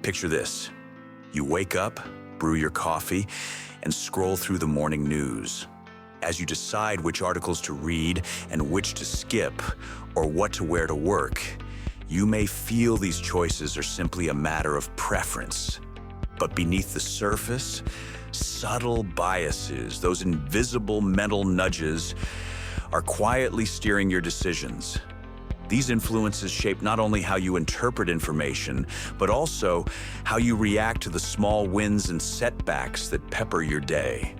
Picture this. You wake up, brew your coffee, and scroll through the morning news. As you decide which articles to read and which to skip, or what to wear to work, you may feel these choices are simply a matter of preference. But beneath the surface, subtle biases, those invisible mental nudges, are quietly steering your decisions. These influences shape not only how you interpret information, but also how you react to the small wins and setbacks that pepper your day.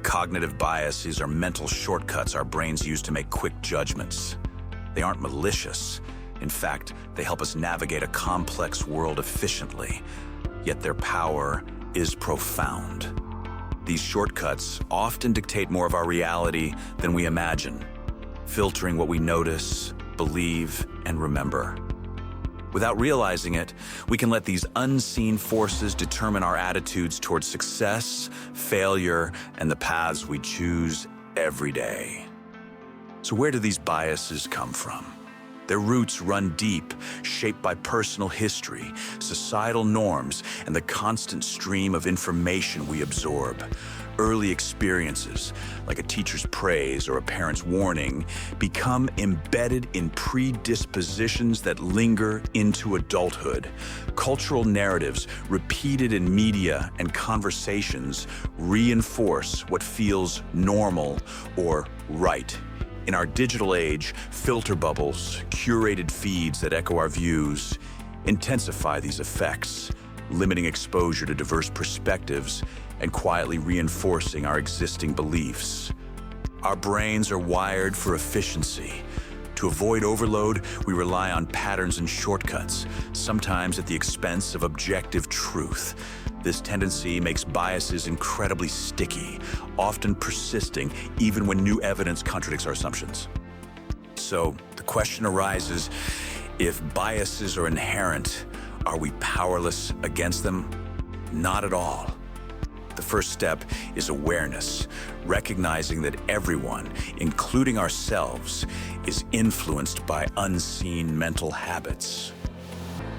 Cognitive biases are mental shortcuts our brains use to make quick judgments. They aren't malicious. In fact, they help us navigate a complex world efficiently, yet their power is profound. These shortcuts often dictate more of our reality than we imagine, filtering what we notice, believe, and remember. Without realizing it, we can let these unseen forces determine our attitudes towards success, failure, and the paths we choose every day. So where do these biases come from? Their roots run deep, shaped by personal history, societal norms, and the constant stream of information we absorb. Early experiences, like a teacher's praise or a parent's warning, become embedded in predispositions that linger into adulthood. Cultural narratives, repeated in media and conversations, reinforce what feels normal or right. In our digital age, filter bubbles, curated feeds that echo our views, intensify these effects, limiting exposure to diverse perspectives and quietly reinforcing our existing beliefs. Our brains are wired for efficiency. To avoid overload, we rely on patterns and shortcuts, sometimes at the expense of objective truth. This tendency makes biases incredibly sticky, often persisting even when new evidence contradicts our assumptions. So the question arises, if biases are inherent, are we powerless against them? Not at all. The first step is awareness, recognizing that everyone, including ourselves, is influenced by unseen mental habits.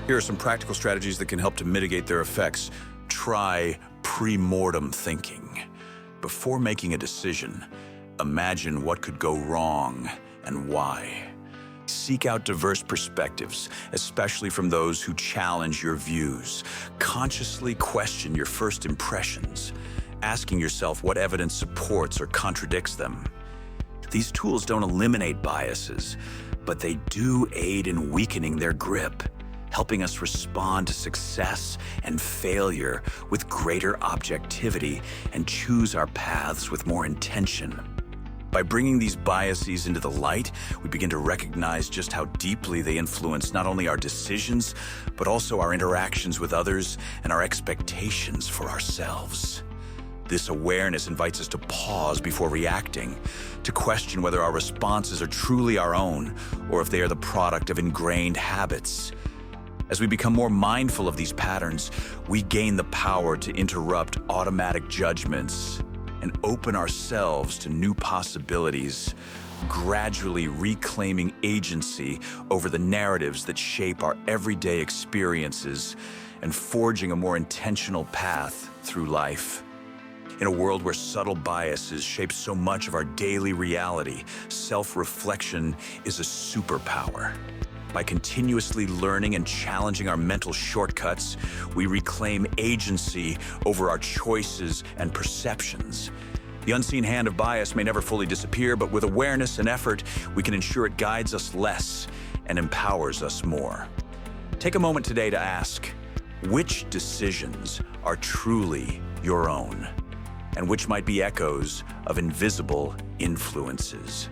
Here are some practical strategies that can help to mitigate their effects. Try pre-mortem thinking. Before making a decision, imagine what could go wrong and why. Seek out diverse perspectives, especially from those who challenge your views. Consciously question your first impressions, asking yourself what evidence supports or contradicts them. These tools don't eliminate biases, but they do aid in weakening their grip, helping us respond to success and failure with greater objectivity and choose our paths with more intention. By bringing these biases into the light, we begin to recognize just how deeply they influence not only our decisions, but also our interactions with others and our expectations for ourselves. This awareness invites us to pause before reacting, to question whether our responses are truly our own or if they are the product of ingrained habits. As we become more mindful of these patterns, we gain the power to interrupt automatic judgments and open ourselves to new possibilities, gradually reclaiming agency over the narratives that shape our everyday experiences and forging a more intentional path through life. In a world where subtle biases shape so much of our daily reality, self-reflection is a superpower. By continuously learning and challenging our mental shortcuts, we reclaim agency over our choices and perceptions. The unseen hand of bias may never fully disappear, but with awareness and effort, we can ensure it guides us less and empowers us more. Take a moment today to ask, which decisions are truly your own, and which might be echoes of invisible influences?